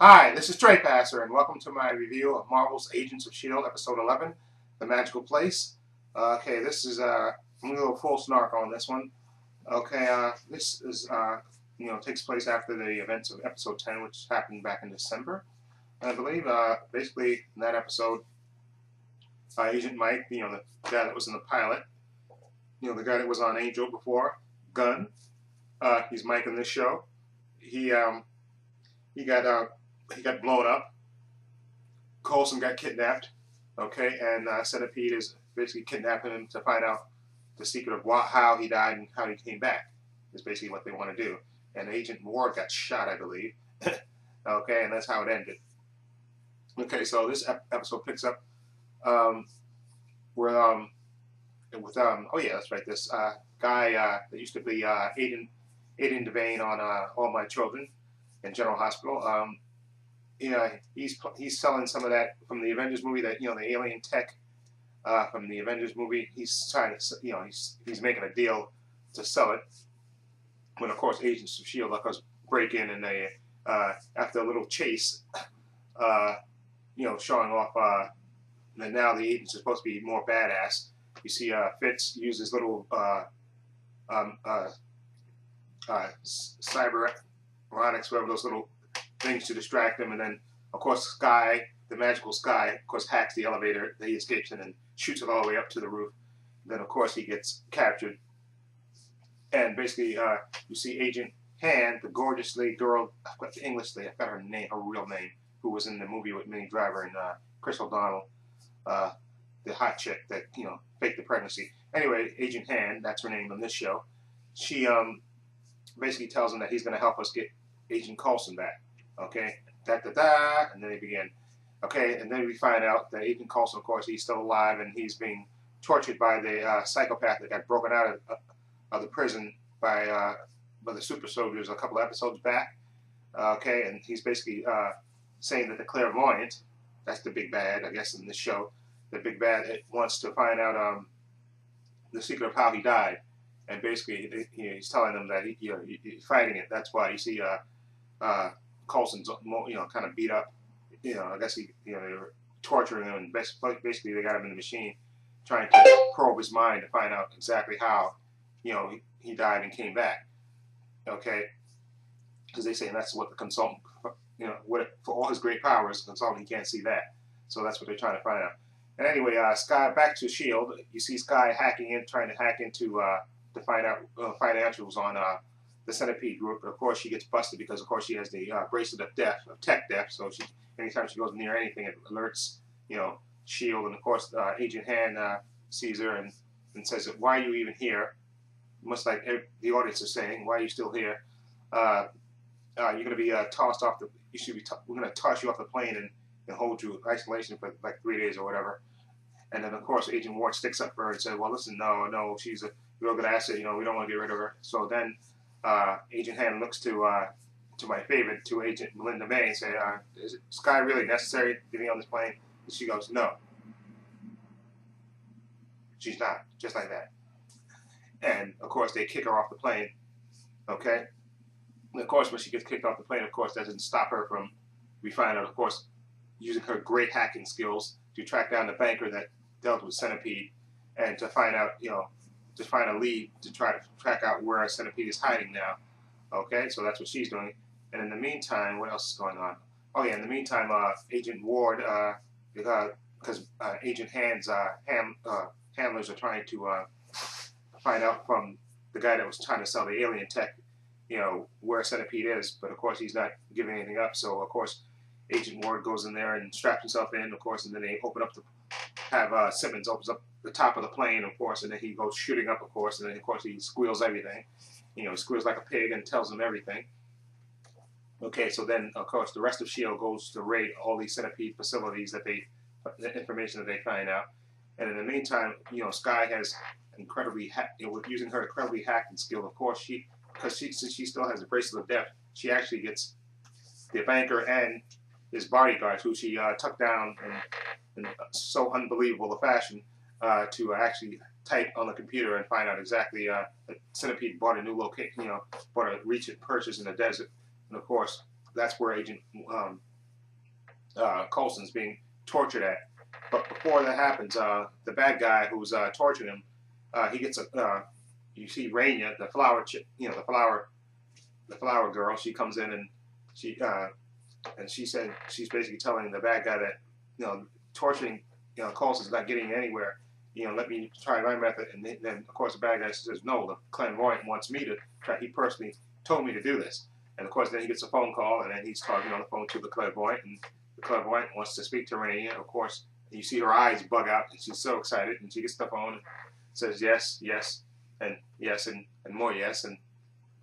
Hi, this is Trey Passer, and welcome to my review of Marvel's Agents of S.H.I.E.L.D. Episode 11, The Magical Place. Okay, this is, I'm going to go full snark on this one. Okay, this is, takes place after the events of Episode 10, which happened back in December. And I believe, basically, in that episode, Agent Mike, the guy that was in the pilot, the guy that was on Angel before, Gunn, he's Mike in this show. He got blown up. Coulson got kidnapped, okay, and Centipede is basically kidnapping him to find out the secret of how he died and how he came back. Is basically what they want to do. And Agent Ward got shot, I believe. Okay, and that's how it ended. Okay, so this episode picks up with oh yeah, that's right. This guy that used to be Aiden Devane on All My Children in General Hospital. He's selling some of that from the Avengers movie, that the alien tech from the Avengers movie. He's trying to, he's making a deal to sell it. When of course Agents of S.H.I.E.L.D. of course break in, and they after a little chase, showing off that now the agents are supposed to be more badass. You see Fitz use his little cyberonics, whatever, those little things to distract him, and then of course Sky, the magical Sky, of course hacks the elevator that he escapes in and shoots it all the way up to the roof. Then of course he gets captured, and basically you see Agent Han, the gorgeous lady girl, I forgot the English lady, I forgot her name, her real name, who was in the movie with Minnie Driver and Chris O'Donnell, the hot chick that faked the pregnancy. Anyway, Agent Han, that's her name on this show. She basically tells him that he's going to help us get Agent Coulson back. Okay, and then they begin. Okay, and then we find out that Agent Coulson, of course, he's still alive, and he's being tortured by the psychopath that got broken out of the prison by the super soldiers a couple of episodes back. Okay, and he's basically saying that the clairvoyant, that's the big bad, I guess, in this show, the big bad wants to find out the secret of how he died, and basically he's telling them that he's fighting it. That's why you see Coulson's kind of beat up. I guess they were torturing him, and basically they got him in the machine, trying to probe his mind to find out exactly how he died and came back. Okay, because they say that's what the consultant, for all his great powers, the consultant, he can't see that. So that's what they're trying to find out. And anyway, Sky, back to S.H.I.E.L.D. You see Sky trying to hack into to find out financials on the Centipede group, but of course she gets busted because of course she has the bracelet of death, of tech death. So anytime she goes near anything, it alerts S.H.I.E.L.D. And of course Agent Han sees her and says, "Why are you even here?" Much like the audience is saying, "Why are you still here? You're going to be tossed off the. We're going to toss you off the plane and hold you in isolation for like 3 days or whatever." And then of course Agent Ward sticks up for her and says, "Well, listen, no, she's a real good asset. We don't want to get rid of her." So then Agent Han looks to my favorite, to Agent Melinda May, and say, "Is Sky really necessary to be on this plane?" And she goes, "No, she's not." Just like that. And of course they kick her off the plane. Okay. And of course when she gets kicked off the plane, of course that doesn't stop her from, we find out, of course, using her great hacking skills to track down the banker that dealt with Centipede, and to find out, to find a lead to try to track out where Centipede is hiding now. Okay, so that's what she's doing. And in the meantime, what else is going on? Oh yeah, in the meantime, Agent Ward, because Agent Han's handlers are trying to find out from the guy that was trying to sell the alien tech, where Centipede is, but of course he's not giving anything up. So of course Agent Ward goes in there and straps himself in, of course, and then they open up Simmons opens up the top of the plane, of course, and then he goes shooting up, of course, and then of course he squeals everything. He squeals like a pig and tells them everything. Okay, so then of course the rest of S.H.I.E.L.D. goes to raid all these Centipede facilities the information that they find out. And in the meantime, Sky has incredibly using her incredibly hacking skill. Of course, since she still has a bracelet of death, she actually gets the banker and his bodyguards, who she took down in so unbelievable a fashion, to actually type on the computer and find out exactly that Centipede bought a new location, bought a recent purchase in the desert. And of course, that's where Agent Coulson's being tortured at. But before that happens, the bad guy who's torturing him, he gets a. You see Raina, the flower, the flower girl. She comes in and she said she's basically telling the bad guy that torturing Coulson's not getting anywhere. Let me try my method. And then of course the bad guy says no. The clairvoyant wants me to try. He personally told me to do this. And of course then he gets a phone call and then he's talking on the phone to the clairvoyant and the clairvoyant wants to speak to Raina. Of course you see her eyes bug out and she's so excited and she gets the phone and says yes, yes, and yes and more yes and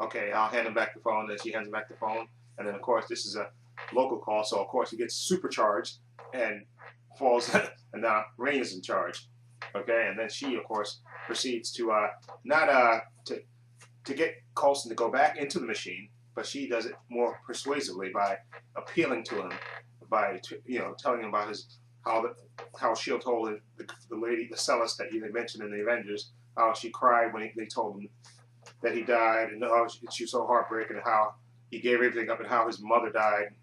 okay, I'll hand him back the phone. Then she hands him back the phone and then of course this is a local call, so of course he gets supercharged and falls and now Raina's in charge. Okay, and then she of course proceeds to not to get Coulson to go back into the machine, but she does it more persuasively by appealing to him, by telling him about how S.H.I.E.L.D. told the lady, the cellist that you had mentioned in the Avengers, how she cried when they told him that he died, and how she was so heartbroken, and how he gave everything up, and how his mother died.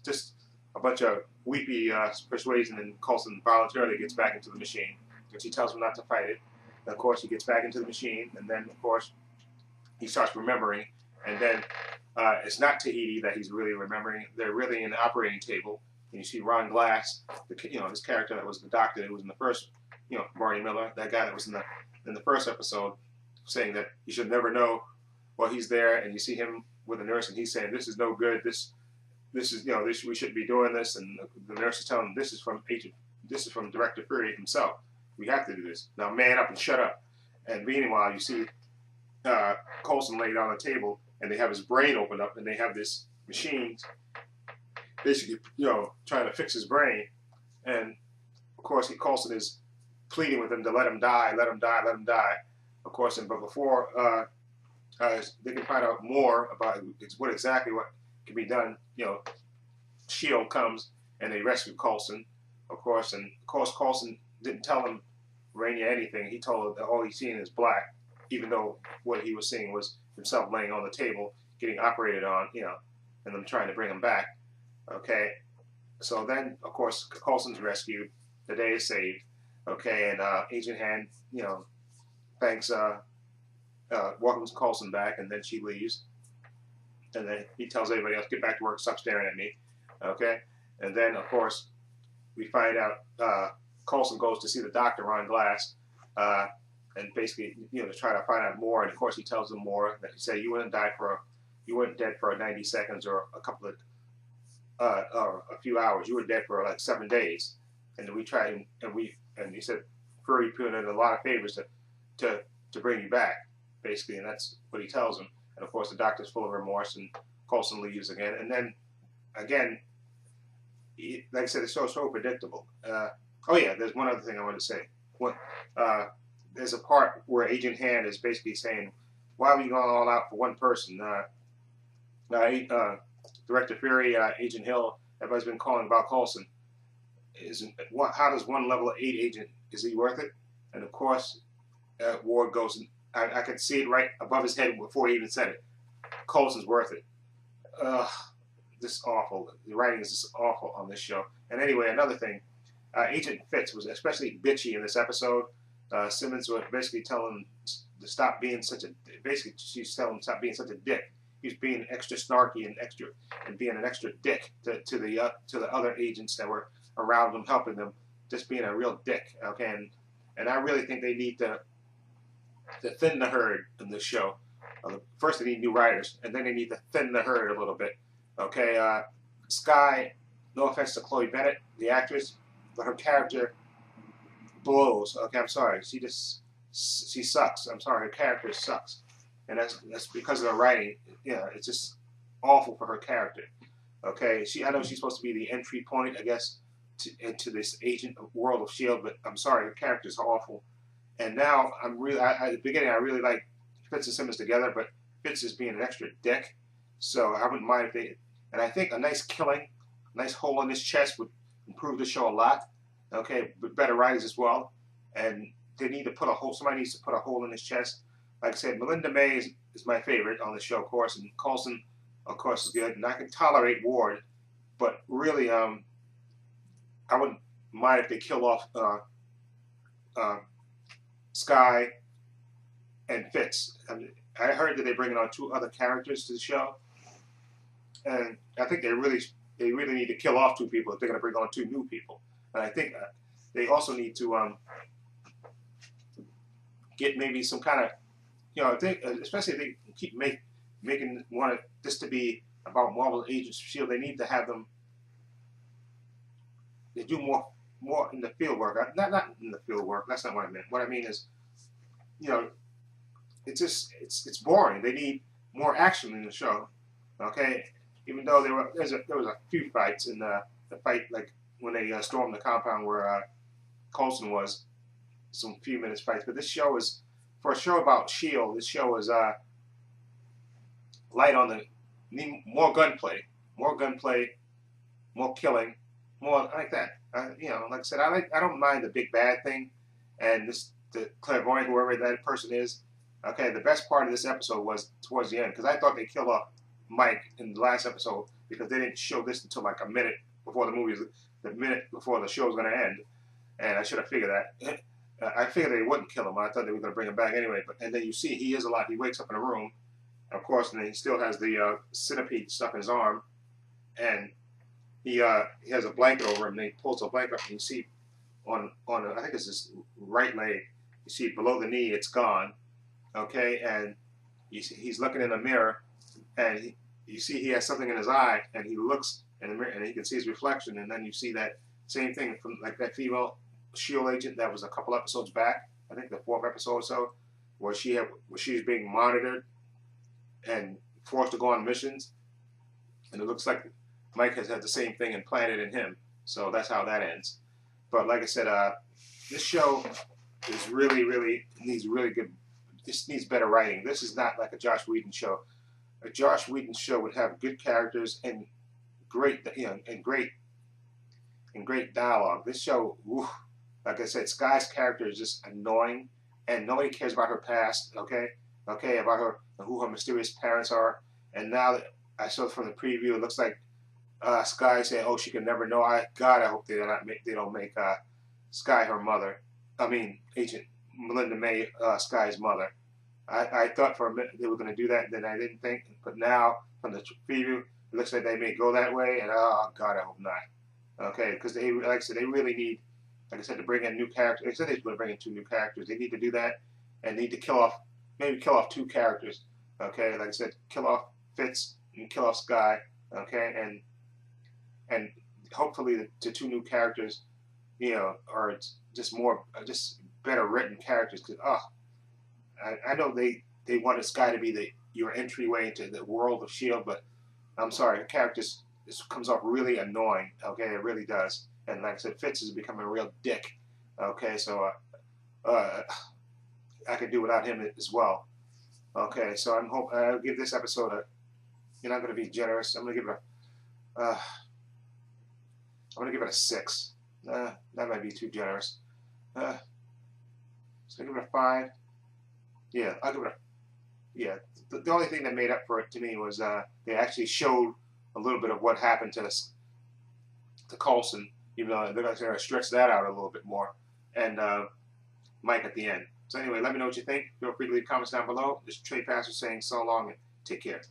Just a bunch of weepy persuasion, and Coulson voluntarily gets back into the machine, and she tells him not to fight it. And of course, he gets back into the machine, and then of course he starts remembering, and then it's not Tahiti that he's really remembering. They're really in the operating table. And you see Ron Glass, his character that was the doctor that was in the first, Barney Miller, that guy that was in the first episode, saying that you should never know. Well, he's there, and you see him with a nurse, and he's saying this is no good. This is we shouldn't be doing this, and the nurse is telling him this is from Director Fury himself. We have to do this now. Man up and shut up. And meanwhile, you see Coulson laid on the table, and they have his brain opened up, and they have this machine basically, trying to fix his brain. And of course, Coulson is pleading with him to let him die, let him die, let him die. Of course, but before they can find out more about what can be done, S.H.I.E.L.D. comes and they rescue Coulson, of course, and of course Coulson didn't tell him Raina anything. He told her that all he's seeing is black, even though what he was seeing was himself laying on the table, getting operated on, and them trying to bring him back. Okay, so then of course Coulson's rescued. The day is saved. Okay, and Agent Hand, thanks, welcomes Coulson back, and then she leaves. And then he tells everybody else, get back to work, stop staring at me. Okay, and then of course we find out Coulson goes to see the doctor, Ron Glass, and basically, to try to find out more. And of course he tells him more, that he said you wouldn't dead for 90 seconds or a couple of or a few hours. You were dead for like 7 days. And we tried, and he said Fury put in a lot of favors to bring you back, basically, and that's what he tells him. And of course the doctor's full of remorse, and Coulson leaves again. And then again, like I said, it's so predictable. Oh yeah, there's one other thing I want to say. There's a part where Agent Hand is basically saying, why are we going all out for one person? Director Fury, Agent Hill, everybody's been calling about Coulson. How does one level 8 agent, is he worth it? And of course, Ward goes, I could see it right above his head before he even said it. Coulson's worth it. This is awful. The writing is just awful on this show. And anyway, another thing, Agent Fitz was especially bitchy in this episode. Simmons was basically telling him to stop being such a. Basically, she's telling him to stop being such a dick. He's being extra snarky and being an extra dick to the other agents that were around him, helping them. Just being a real dick. Okay, and I really think they need to thin the herd in this show. First, they need new writers, and then they need to thin the herd a little bit. Okay, Sky. No offense to Chloe Bennett, the actress, but her character blows. Okay, I'm sorry. She sucks. I'm sorry. Her character sucks, and that's because of the writing. Yeah, it's just awful for her character. Okay, I know she's supposed to be the entry point, I guess, into this agent world of S.H.I.E.L.D., but I'm sorry, her character's awful. And now at the beginning, I really like Fitz and Simmons together, but Fitz is being an extra dick. So I wouldn't mind if they. And I think a nice killing, a nice hole in his chest would improve the show a lot. Okay, but better writers as well. And they need to put a hole. Somebody needs to put a hole in his chest. Like I said, Melinda May is my favorite on the show, of course, and Coulson, of course, is good. And I can tolerate Ward, but really, I wouldn't mind if they kill off Sky and Fitz. I heard that they're bringing on 2 other characters to the show, and I think they really need to kill off 2 people if they're going to bring on 2 new people. And I think they also need to get maybe some kind of, especially if they keep making want this to be about Marvel Agents of S.H.I.E.L.D. They need to have them. They do more in the field work. Not in the field work. That's not what I meant. What I mean is, it's just it's boring. They need more action in the show. Okay, even though there was a few fights in the fight, like when they stormed the compound where Coulson was, some few minutes fights. But this show is, for a show about S.H.I.E.L.D., this show is light on the more gunplay, more killing, more like that. Like I said, I don't mind the big bad thing, and the clairvoyant, whoever that person is. Okay, the best part of this episode was towards the end, because I thought they killed off Mike in the last episode because they didn't show this until like a minute before the minute before the show was going to end, and I should have figured that. I figured they wouldn't kill him. I thought they were going to bring him back anyway. And then you see he is alive. He wakes up in a room, of course, and then he still has the centipede stuck in his arm, and he has a blanket over him. And he pulls a blanket up, and you see on I think it's his right leg. You see below the knee, it's gone. Okay, and he's looking in the mirror, and you see he has something in his eye, and he looks in the mirror, and he can see his reflection, and then you see that same thing from like that female S.H.I.E.L.D. agent that was a couple episodes back, I think the 4th episode or so, where she was being monitored and forced to go on missions, and it looks like Mike has had the same thing implanted in him, so that's how that ends. But like I said, this show is really needs really good. This needs better writing. This is not like a Joss Whedon show. A Joss Whedon show would have good characters and great, great dialogue. This show, like I said, Sky's character is just annoying, and nobody cares about her past. Okay, about who her mysterious parents are. And now that I saw from the preview, it looks like Sky saying, "Oh, she can never know." God, I hope they don't make Sky her mother. I mean, Agent Melinda May, Sky's mother. I thought for a minute they were going to do that, and then I didn't think. But now, from the preview, it looks like they may go that way, and oh God, I hope not. Okay, because they, like I said, they really need, like I said, to bring in new characters. They said they were going to bring in 2 new characters. They need to do that, and need to maybe kill off 2 characters. Okay, like I said, kill off Fitz and kill off Sky. Okay, and hopefully the 2 new characters, are just just better written characters. Because I know they wanted Sky to be your entryway into the world of S.H.I.E.L.D., but I'm sorry, the character this comes off really annoying. Okay, it really does. And like I said, Fitz is becoming a real dick. Okay, so I could do without him as well. Okay, so I'll give this episode you're not going to be generous. I'm going to give it a 6. That might be too generous. So I give it a 5. Yeah, I'll give it the only thing that made up for it to me was they actually showed a little bit of what happened to Coulson, even though they're going to stretch that out a little bit more, and Mike at the end. So anyway, let me know what you think. Feel free to leave comments down below. This is Trey Pastor saying so long and take care.